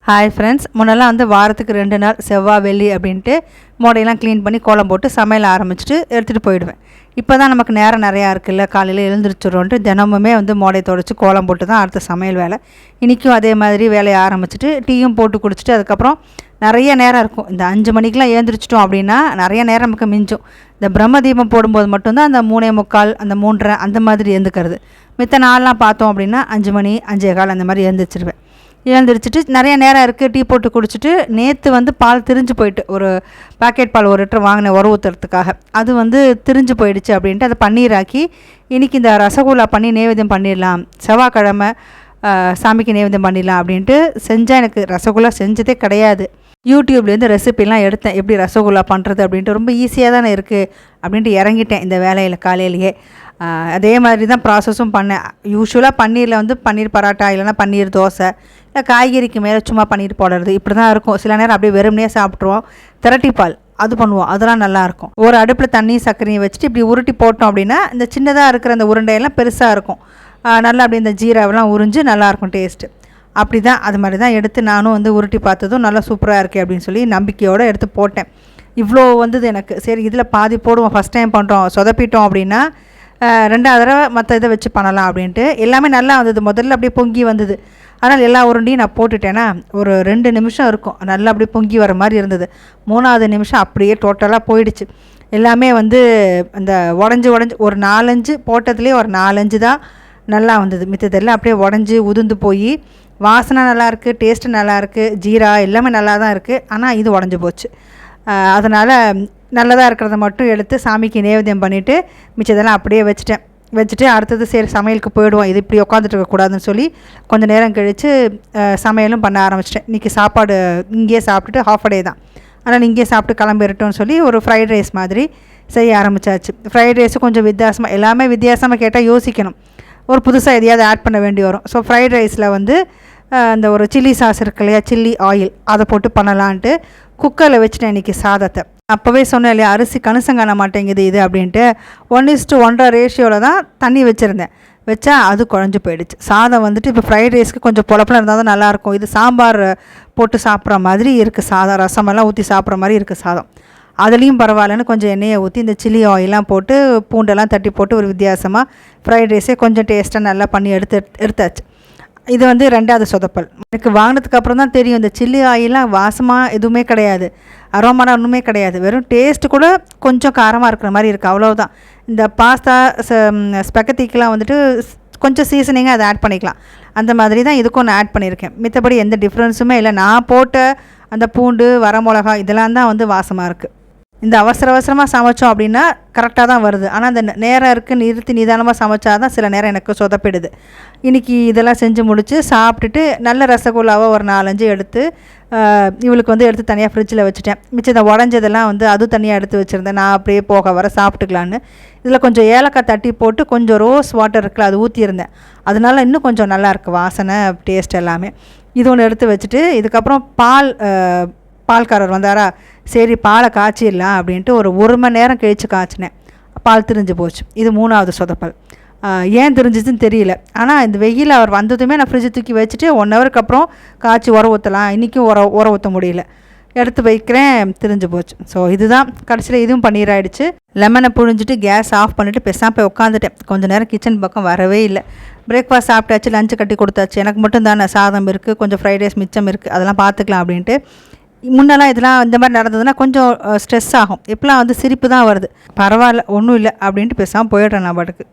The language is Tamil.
ஹாய் ஃப்ரெண்ட்ஸ், முன்னெல்லாம் வந்து வாரத்துக்கு 2 நாள் செவ்வாய் வெள்ளி அப்படின்ட்டு மோடையெல்லாம் க்ளீன் பண்ணி கோலம் போட்டு சமையல் ஆரம்பிச்சுட்டு எடுத்துகிட்டு போயிடுவேன். இப்போ தான் நமக்கு நேரம் நிறையா இருக்குல்ல, காலையில் எழுந்திரிச்சிடும்ன்ட்டு தினமுமே வந்து மோடை துடைச்சி கோலம் போட்டு தான் அடுத்த சமையல் வேலை. இன்றைக்கும் அதே மாதிரி வேலையை ஆரம்பிச்சுட்டு டீயும் போட்டு குடிச்சிட்டு அதுக்கப்புறம் நிறைய நேரம் இருக்கும். இந்த 5 மணிக்கெலாம் எழுந்திரிச்சிட்டோம் அப்படின்னா நிறைய நேரம் நமக்கு மிஞ்சும். இந்த பிரம்ம தீபம் போடும்போது மட்டும்தான் அந்த 3:45 அந்த 3:30 அந்த மாதிரி எழுந்துக்கிறது. மித்த நாள்லாம் பார்த்தோம் அப்படின்னா 5 மணி 5:15 அந்த மாதிரி எழுந்திரிச்சிருவேன். எழுந்திரிச்சிட்டு நிறைய நேரம் இருக்குது, டீ போட்டு குடிச்சிட்டு நேற்று வந்து பால் திரிஞ்சு போயிட்டு, ஒரு பாக்கெட் பால் 1 லிட்டர் வாங்கினேன் உர ஊற்றுறதுக்காக. அது வந்து திரிஞ்சு போயிடுச்சு அப்படின்ட்டு அதை பன்னீராக்கி இன்றைக்கி இந்த ரசகுல்லா பண்ணி நைவேத்தியம் பண்ணிடலாம், செவ்வாய்க்கிழமை சாமிக்கு நைவேத்தியம் பண்ணிடலாம் அப்படின்ட்டு செஞ்சால். எனக்கு ரசகுல்லா செஞ்சதே கிடையாது. யூடியூப்லேருந்து ரெசிபிலாம் எடுத்தேன், எப்படி ரசகுல்லா பண்ணுறது அப்படின்ட்டு. ரொம்ப ஈஸியாக தானே இருக்குது அப்படின்ட்டு இறங்கிட்டேன் இந்த வேலையில் காலையிலேயே. அதே மாதிரி தான் ப்ராசஸும் பண்ணேன். யூஸ்வலாக பன்னீரில் வந்து பன்னீர் பரோட்டா இல்லைனா பன்னீர் தோசை, இல்லை காய்கறிக்கு மேலே சும்மா பன்னீர் போடுறது இப்படி தான் இருக்கும். சில நேரம் அப்படியே வெறுமனே சாப்பிட்ருவோம். திரட்டிப்பால் அது பண்ணுவோம், அதெல்லாம் நல்லாயிருக்கும். ஒரு அடுப்பில் தண்ணி சர்க்கரையும் வச்சுட்டு இப்படி உருட்டி போட்டோம் அப்படின்னா இந்த சின்னதாக இருக்கிற அந்த உருண்டையெல்லாம் பெருசாக இருக்கும். நல்லா அப்படி இந்த ஜீராவெல்லாம் உறிஞ்சு நல்லாயிருக்கும் டேஸ்ட்டு. அப்படி தான் அது மாதிரி தான் எடுத்து நானும் வந்து உருட்டி பார்த்ததும் நல்லா சூப்பராக இருக்குது அப்படின்னு சொல்லி நம்பிக்கையோடு எடுத்து போட்டேன். இவ்வளோ வந்தது எனக்கு. சரி, இதில் பாதி போடுவோம், ஃபஸ்ட் டைம் பண்ணுறோம், சொதப்பிட்டோம் அப்படின்னா 2வது தடவை மற்ற இதை வச்சு பண்ணலாம் அப்படின்ட்டு. எல்லாமே நல்லா வந்தது. முதல்ல அப்படியே பொங்கி வந்தது. அதனால் எல்லா உருண்டையும் நான் போட்டுட்டேன்னா ஒரு 2 நிமிஷம் இருக்கும், நல்லா அப்படியே பொங்கி வர மாதிரி இருந்தது. 3வது நிமிஷம் அப்படியே டோட்டலாக போயிடுச்சு. எல்லாமே வந்து அந்த உடஞ்சி ஒரு 4-5 போட்டதுலேயே ஒரு 4-5 தான் நல்லா வந்தது. மித்ததெல்லாம் அப்படியே உடஞ்சி உதிர்ந்து போய் வாசனை நல்லாயிருக்கு, டேஸ்ட்டு நல்லாயிருக்கு, ஜீரா எல்லாமே நல்லா தான் இருக்குது. ஆனால் இது உடஞ்சி போச்சு. அதனால் நல்லதாக இருக்கிறத மட்டும் எடுத்து சாமிக்கு நைவேத்தியம் பண்ணிவிட்டு மிச்சதெல்லாம் அப்படியே வச்சுட்டு அடுத்தது சரி சமையலுக்கு போயிடுவோம், இது இப்படி உட்காந்துட்டு இருக்கக்கூடாதுன்னு சொல்லி கொஞ்சம் நேரம் கழித்து சமையலும் பண்ண ஆரம்பிச்சிட்டேன். இன்றைக்கி சாப்பாடு இங்கேயே சாப்பிட்டுட்டு ஹாஃப் டே தான், அதனால் இங்கேயே சாப்பிட்டு கிளம்பிடட்டும்னு சொல்லி ஒரு ஃப்ரைட் ரைஸ் மாதிரி செய்ய ஆரம்பித்தாச்சு. ஃப்ரைட் ரைஸு கொஞ்சம் வித்தியாசமாக, எல்லாமே வித்தியாசமாக கேட்டால் யோசிக்கணும், ஒரு புதுசாக எதையாவது ஆட் பண்ண வேண்டி வரும். ஸோ ஃப்ரைட் ரைஸில் வந்து அந்த ஒரு சில்லி சாஸ் இருக்கு இல்லையா, சில்லி ஆயில், அதை போட்டு பண்ணலான்ட்டு குக்கரில் வச்சுட்டேன் இன்றைக்கி சாதத்தை. அப்போவே சொன்னேன் இல்லையா, அரிசி கணிசம் காண மாட்டேங்குது இது அப்படின்ட்டு. 1:1.5 ரேஷியோவில் தான் தண்ணி வச்சுருந்தேன். வச்சா அது குழஞ்சி போயிடுச்சு. சாதம் வந்துட்டு இப்போ ஃப்ரைட் ரைஸ்க்கு கொஞ்சம் பொலப்பெல்லாம் இருந்தால் தான் நல்லாயிருக்கும். இது சாம்பார் போட்டு சாப்பிட்ற மாதிரி இருக்குது சாதம், ரசமெல்லாம் ஊற்றி சாப்பிட்ற மாதிரி இருக்குது சாதம். அதுலேயும் பரவாயில்லன்னு கொஞ்சம் எண்ணெயை ஊற்றி இந்த சில்லி ஆயிலாம் போட்டு பூண்டெல்லாம் தட்டி போட்டு ஒரு வித்தியாசமாக ஃப்ரைட் ரைஸே கொஞ்சம் டேஸ்ட்டாக நல்லா பண்ணி எடுத்தாச்சு. இது வந்து 2வது சொதப்பல். எனக்கு வாங்கினதுக்கு அப்புறம் தான் தெரியும், இந்த சில்லி ஆயிலாம் வாசமாக எதுவுமே கிடையாது, அரோமானா ஒன்றுமே கிடையாது. வெறும் டேஸ்ட்டு கூட கொஞ்சம் காரமாக இருக்கிற மாதிரி இருக்குது, அவ்வளோதான். இந்த பாஸ்தா ஸ்பெகத்திக்கெலாம் வந்துட்டு கொஞ்சம் சீசனிங்காக அதை ஆட் பண்ணிக்கலாம். அந்த மாதிரி தான் இதுக்கும் நான் ஆட் பண்ணியிருக்கேன். மித்தபடி எந்த டிஃப்ரென்ஸுமே இல்லை. நான் போட்ட அந்த பூண்டு வரமிளகா இதெல்லாம் தான் வந்து வாசமாக இருக்குது. இந்த அவசரமாக சமைச்சோம் அப்படின்னா கரெக்டாக தான் வருது. ஆனால் அந்த நேரம் இருக்குது, நிறுத்தி நிதானமாக சமைச்சா தான் சில நேரம் எனக்கு சொதப்பிடுது. இன்றைக்கி இதெல்லாம் செஞ்சு முடித்து சாப்பிட்டுட்டு நல்ல ரசகுல்லாவை ஒரு 4-5 எடுத்து இவளுக்கு வந்து எடுத்து தனியாக ஃப்ரிட்ஜில் வச்சுட்டேன். மிச்சம் இந்த உடஞ்சதெல்லாம் வந்து அதுவும் தனியாக எடுத்து வச்சுருந்தேன், நான் அப்படியே போக வர சாப்பிட்டுக்கலான்னு. இதில் கொஞ்சம் ஏலக்காய் தட்டி போட்டு கொஞ்சம் ரோஸ் வாட்டர் இருக்குல்ல அது ஊற்றியிருந்தேன். அதனால இன்னும் கொஞ்சம் நல்லாயிருக்கு வாசனை, டேஸ்ட் எல்லாமே. இது ஒன்று எடுத்து வச்சுட்டு இதுக்கப்புறம் பால்காரர் வந்தாரா, சரி பாலை காய்ச்சிடலாம் அப்படின்ட்டு ஒரு மணி நேரம் கழித்து காய்ச்சினேன். பால் திரிஞ்சு போச்சு. இது 3வது சொதப்பல். ஏன் தெரிஞ்சிச்சுன்னு தெரியல. ஆனால் இந்த வெயில் அவர் வந்ததுமே நான் ஃப்ரிட்ஜை தூக்கி வச்சுட்டு 1 ஹவருக்கு அப்புறம் காய்ச்சி உர ஊற்றலாம், இன்றைக்கும் உர ஊற்ற முடியல, எடுத்து வைக்கிறேன், திரிஞ்சு போச்சு. ஸோ இதுதான் கடைசியில் இதுவும் பன்னீராயிடுச்சு. லெமனை புழிஞ்சிட்டு கேஸ் ஆஃப் பண்ணிவிட்டு பேசாமல் போய் உட்காந்துட்டேன். கொஞ்சம் நேரம் கிச்சன் பக்கம் வரவே இல்லை. பிரேக்ஃபாஸ்ட் சாப்பிட்டாச்சு, லஞ்சு கட்டி கொடுத்தாச்சு. எனக்கு மட்டும் தானே சாதம் இருக்குது, கொஞ்சம் ஃப்ரைட் ரைஸ் மிச்சம் இருக்குது, அதெல்லாம் பார்த்துக்கலாம் அப்படின்ட்டு. முன்னெல்லாம் இதெல்லாம் இந்த மாதிரி நடந்ததுன்னா கொஞ்சம் ஸ்ட்ரெஸ் ஆகும். இப்போலாம் வந்து சிரிப்பு தான் வருது. பரவாயில்ல ஒன்றும் இல்லை அப்படின்ட்டு பேசாமல் போயிடுறேன் நான் பாட்டுக்கு.